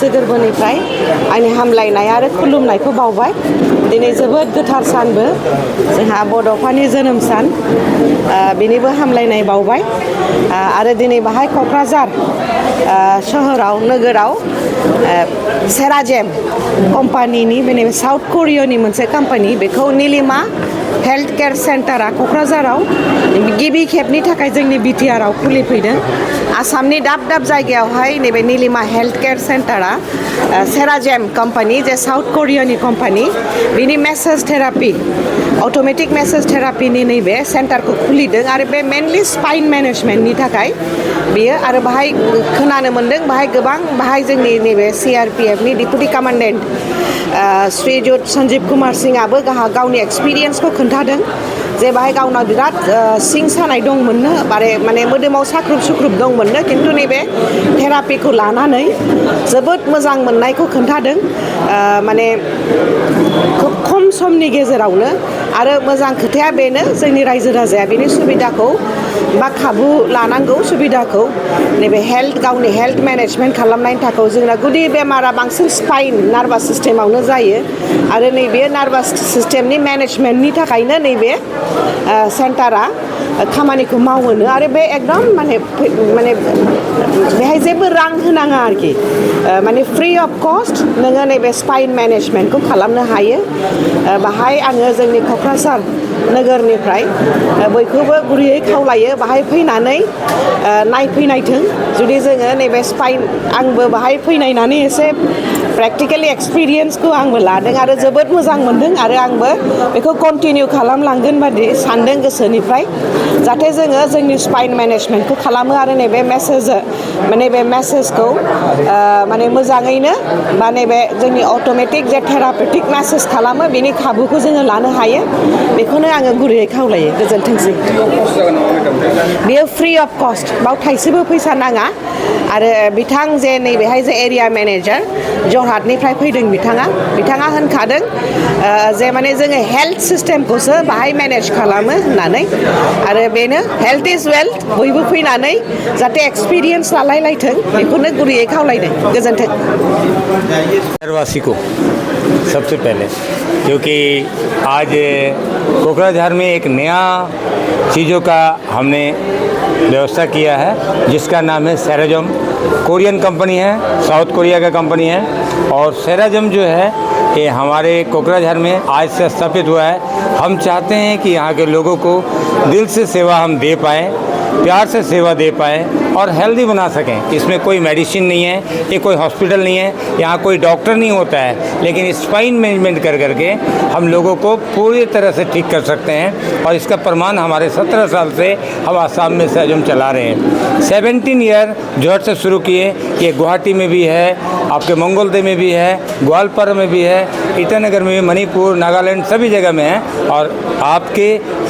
गोसो गोरबोनिफ्राय आंनि हामलायनाय आरो खुलुमनायखौ बावबाय। दिनै जोबोद गोथार सानबो जोंहा बड'फानि जोनोम सान, बिनिबो हामलायनाय बावबाय। आरो दिनै बाहाय क'क्राझार सोहोराव नोगोराव सेराजेम कम्पानिनि माने साउथ करियानि मोनसे कम्पानि, बेखौ निलिमा हेल्थ केयार सेन्टारा क'क्राझाराव गिबि खेबनि थाखाय जोंनि बिटिआरआव खुलिफैदों। आसामनि दाब दाब जायगायावहाय नैबे निलिमा हेल्थ केयार सेन्टारा सेराजेम कम्पानि, जे साउथ करियानि कम्पानि, बिनि मेसेज थेरापि अट'मेटिक मेसेज थेरापिनि नैबे सेन्टारखौ खुलिदों। आरो बे मेनलि स्पाइन मेनेजमेन्टनि थाखाय बियो। आरो बाहाय खोनानो मोन्दों बाहाय जोंनि नैबे CRPFनि डिपुटि कामान्डेन्ट श्रीजुत सन्जीब कुमार सिंहआबो गावनि एक्सपिरियेन्सखौ खोन्थादों जे बाहाय गावनाव बिराद सिं सानाय दंमोननो, माने मोदोमाव साख्रुब सुख्रुब दंमोननो, खिन्थु नैबे थेरापिखौ लानानै जोबोद मोजां मोननायखौ खोन्थादों। माने खोब खम समनि गेजेरावनो। आरो मोजां खोथाया बेनो, जोंनि रायजो राजाया बेनि सुबिदाखौ बा खाबु लानांगौ। सुबिदाखौ नैबे गावनि हेल्थ मेनेजमेन्ट खालामनायनि थाखाय जोंना गुदि बेमारा बांसिन स्पाइन नार्भास सिस्टेमावनो जायो। आरो नैबे नार्भास सिस्टेमनि मेनेजमेन्टनि थाखायनो नैबे सेन्टारा खामानिखौ मावोनो। आरो बे एकदम माने बेहाय जेबो रां होनाङा आरोखि, माने फ्रि अफ कस्ट नोङो नैबे स्पाइन मेनेजमेन्टखौ खालामनो हायो। बाहाय आङो जोंनि क'क्राझार नोगोरनिफ्राय बयखौबो गुरैयै खावलायो बाहाय फैनानै नायफैनायथों। जुदि जोङो नैबे स्पाइन, आंबो बाहाय फैनायनानै एसे प्रेक्टिकेलि एक्सपिरियेन्सखौ आंबो लादों आरो जोबोद मोजां मोनदों। आरो आंबो बेखौ कन्टिनिउ खालामलांगोन बादि सानदों गोसोनिफ्राय, जाहाथे जोङो जोंनि स्पाइन मेनेजमेन्टखौ खालामो आरो नैबे मेसेजखौ माने मोजाङैनो बा नैबे जोंनि अट'मेटिक जे थेरापेटिक मेसेज खालामो बेनि खाबुखौ जोङो लानो हायो। बेखौनो आङो गुरैयै खावलायो। गोजोनथोंसै। बेयो फ्रि अफ कस्ट, बाव थाइसेबो फैसा नाङा। आरो बिथां जे नैबेहाय जे एरिया मेनेजार जरहाटनिफ्राय फैदों, बिथाङा होनखादों जे माने जोङो हेल्थ सिस्टेमखौसो बाहाय मेनेज खालामो होननानै। आरो बेनो हेल्थ इज वेल्थ, बयबो फैनानै जाहाथे एक्सपिरियेन्स लालायलायथों, बेखौनो गुरैयै खावलायदों। गोजोन्थों। शहरवासी को सबसे पहले, क्योंकि आज कोकराझार में एक नया चीज़ों का हमने व्यवस्था किया है, जिसका नाम है सेराजेम। कोरियन कंपनी है, साउथ कोरिया का कंपनी है। और सेराजेम जो है ये हमारे कोकराझार में आज से स्थापित हुआ है। हम चाहते हैं कि यहाँ के लोगों को दिल से सेवा हम दे पाएँ, प्यार से सेवा दे पाएँ और हेल्दी बना सकें। इसमें कोई मेडिसिन नहीं है, ये कोई हॉस्पिटल नहीं है, यहाँ कोई डॉक्टर नहीं होता है, लेकिन स्पाइन मैनेजमेंट करके हम लोगों को पूरी तरह से ठीक कर सकते हैं। और इसका प्रमाण हमारे 17 साल से हम आसाम में सेराजेम चला रहे हैं। 17 ईयर जोहट से शुरू किए, ये गुवाहाटी में भी है, आपके मंगोलदे में भी है, ग्वालपारा में भी है, ईटानगर में भी, मणिपुर, नागालैंड सभी जगह में है। और आपके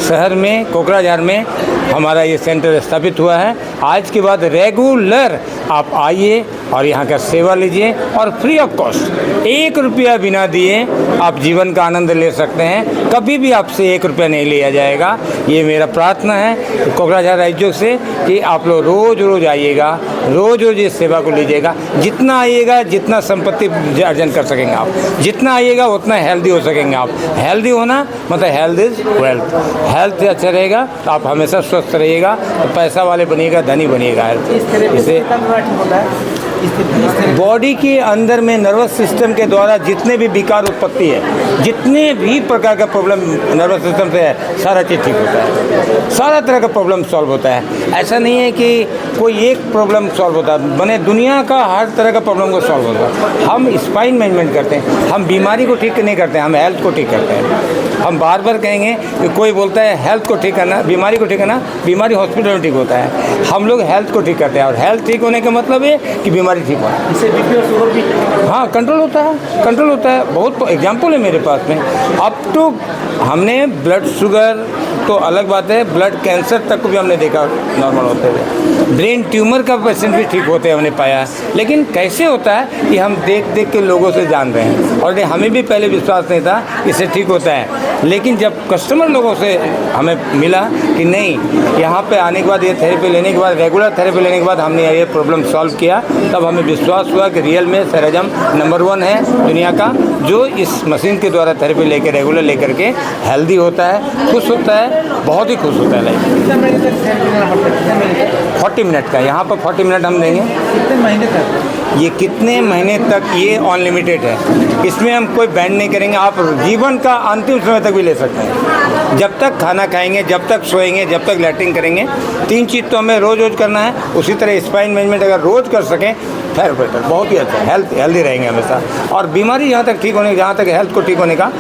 शहर में कोकराझार में हमारा ये सेंटर स्थापित हुआ है। आज के बाद रेगुलर आप आइए और यहाँ का सेवा लीजिए और फ्री ऑफ कॉस्ट 1 रुपया बिना दिए आप जीवन का आनंद ले सकते हैं। कभी भी आपसे 1 रुपया नहीं लिया जाएगा। ये मेरा प्रार्थना है कोकराझार राज्यों से कि आप लोग रोज़ आइएगा, रोज़ इस सेवा को लीजिएगा। जितना आइएगा, जितना संपत्ति अर्जन कर सकेंगे आप, जितना आइएगा उतना हेल्दी हो सकेंगे आप। हेल्दी होना मतलब हेल्थ इज़ वेल्थ। हेल्थ अच्छा रहेगा तो आप हमेशा स्वस्थ रहिएगा, तो पैसा वाले बनिएगा, धनी बनिएगा। इससे बॉडी के अंदर में नर्वस सिस्टम के द्वारा जितने भी विकार उत्पत्ति है, जितने भी प्रकार का प्रॉब्लम नर्वस सिस्टम से है, सारा चीज़ ठीक होता है। सारा तरह का प्रॉब्लम सॉल्व होता है। ऐसा नहीं है कि कोई एक प्रॉब्लम सॉल्व होता है, बने दुनिया का हर तरह का प्रॉब्लम को सॉल्व होता है। हम स्पाइन मैनेजमेंट करते हैं, हम बीमारी को ठीक नहीं करते हैं, हम हेल्थ को ठीक करते हैं। हम बार बार कहेंगे कि कोई बोलता है हेल्थ को ठीक करना, बीमारी को ठीक करना, बीमारी हॉस्पिटल में ठीक होता है। हम लोग हेल्थ को ठीक करते हैं और हेल्थ ठीक होने का मतलब है कि बीमारी ठीक हो। इससे बीपी और शुगर भी हाँ कंट्रोल होता है। बहुत एग्जाम्पल है मेरे पास में। अप टू हमने ब्लड शुगर, तो अलग बात है, ब्लड कैंसर तक को भी हमने देखा नॉर्मल होते हुए, ब्रेन ट्यूमर का पेशेंट भी ठीक होते हमने पाया। लेकिन कैसे होता है कि हम देख देख के लोगों से जान रहे हैं, और हमें भी पहले विश्वास नहीं था इससे ठीक होता है। लेकिन जब कस्टमर लोगों से हमें मिला कि नहीं, यहाँ पे आने के बाद, ये थेरेपी लेने के बाद, रेगुलर थेरेपी लेने के बाद हमने ये प्रॉब्लम सॉल्व किया, तब हमें विश्वास हुआ कि रियल में सहरजम नंबर 1 है दुनिया का, जो इस मशीन के द्वारा थेरेपी लेके रेगुलर लेकर के हेल्दी होता है, खुश होता है, बहुत ही खुश होता है लाइफ। 40 मिनट का, यहाँ पर 40 मिनट हम देंगे। कितने महीने तक? ये कितने महीने तक, ये अनलिमिटेड है, इसमें हम कोई बैंड नहीं करेंगे। आप जीवन का अंतिम समय तक भी ले सकते हैं, जब तक खाना खाएंगे, जब तक सोएंगे, जब तक लैट्रिन करेंगे। 3 चीज़ तो हमें रोज़ करना है। उसी तरह स्पाइन मैनेजमेंट अगर रोज़ कर सकें फिर बेटर, बहुत ही अच्छा, हेल्दी रहेंगे हमेशा। और बीमारी जहाँ तक ठीक होने, जहाँ तक हेल्थ को ठीक होने का,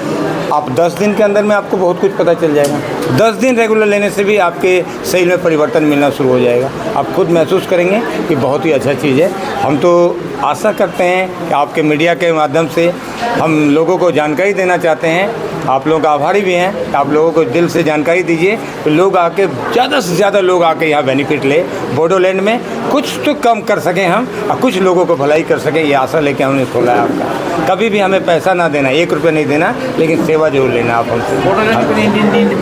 आप 10 दिन के अंदर में आपको बहुत कुछ पता चल जाएगा। 10 दिन रेगुलर लेने से भी आपके शरीर में परिवर्तन मिलना शुरू हो जाएगा। आप खुद महसूस करेंगे कि बहुत ही अच्छा चीज़ है। हम तो आशा करते हैं कि आपके मीडिया के माध्यम से हम लोगों को जानकारी देना चाहते हैं। आप लोगों का आभारी भी हैं। आप लोगों को दिल से जानकारी दीजिए तो लोग आके, ज़्यादा से ज़्यादा लोग आके यहाँ बेनिफिट ले, बोडोलैंड में कुछ तो कम कर सकें हम, और कुछ लोगों को भलाई कर सकें। ये आशा लेके हमने खोला है आपका। कभी भी हमें पैसा ना देना, 1 रुपये नहीं देना, लेकिन सेवा जरूर लेना आप हमसे।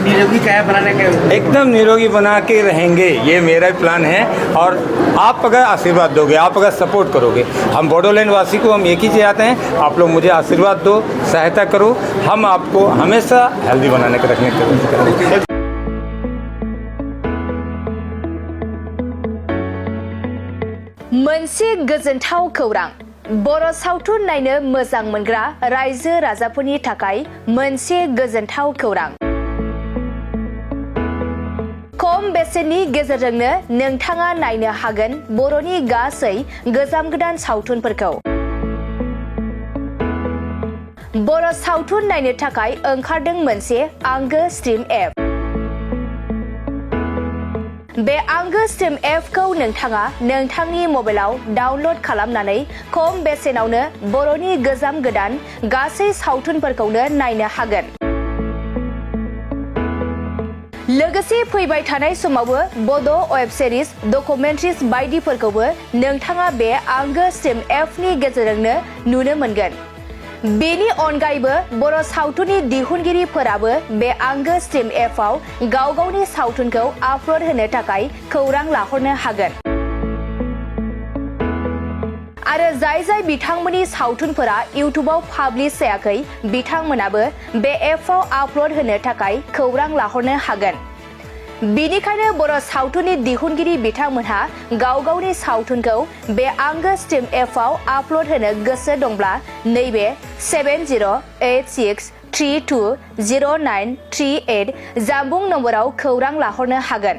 निरोगी काया बनाने के एकदम निरोगी बना के रहेंगे, ये मेरा प्लान है। और आप अगर आशीर्वाद दोगे, आप अगर सपोर्ट करोगे, हम बोडोलैंड वासी को हम एक ही चाहते हैं, आप लोग मुझे आशीर्वाद दो, सहायता करो, हम आपको हमेशा हेल्दी बनाने के रखने की कोशिश करेंगे। मोनसे गोजोनथाव खौरां, बर' सावथुन नायनो मोजां मोनग्रा रायजो राजाफोरनि थाखाय मोनसे गोजोनथाव खौरां। खम बेसेननि गेजेरजोंनो नोंथाङा नायनो हागोन बर'नि गासै गोजाम गोदान सावथुनफोरखौ। बर' सावथुन नायनो थाखाय ओंखारदों मोनसे आंगो स्ट्रिम एप। बे आंगो स्ट्रिम एपखौ नोंथाङा नोंथांनि मबाइलाव डाउनलड खालामनानै खम बेसेनावनो बर'नि गोजाम गोदान गासै सावथुनफोरखौनो नायनो हागोन। लोगोसे फैबाय थानाय समावबो बड' वेब सिरिज, डकुमेन्ट्रिज बायदिफोरखौबो नोंथाङा बे आंगो स्ट्रिम एपनि गेजेरजोंनो नुनो मोनगोन। बेनि अनगायैबो बर' सावथुननि दिहुनगिरिफोराबो बे आंगो स्ट्रिम एपआव गाव गावनि सावथुनखौ आपल'ड होनो थाखाय खौरां लाहरनो हागोन। आरो जाय बिथांमोननि सावथुनफोरा इउटुबाव पाब्लिश जायाखै, बिथांमोनाबो बे एपआव आपल'ड होनो थाखाय खौरां लाहरनो हागोन। बेनिखायनो बर' सावथुननि दिहुनगिरि बिथांमोनहा गाव गावनि सावथुनखौ बे आंगो स्ट्रिम एपआव आपल'ड होनो गोसो दंब्ला नैबे 7086320938 जानबुं नम्बराव खौरां लाहरनो हागोन।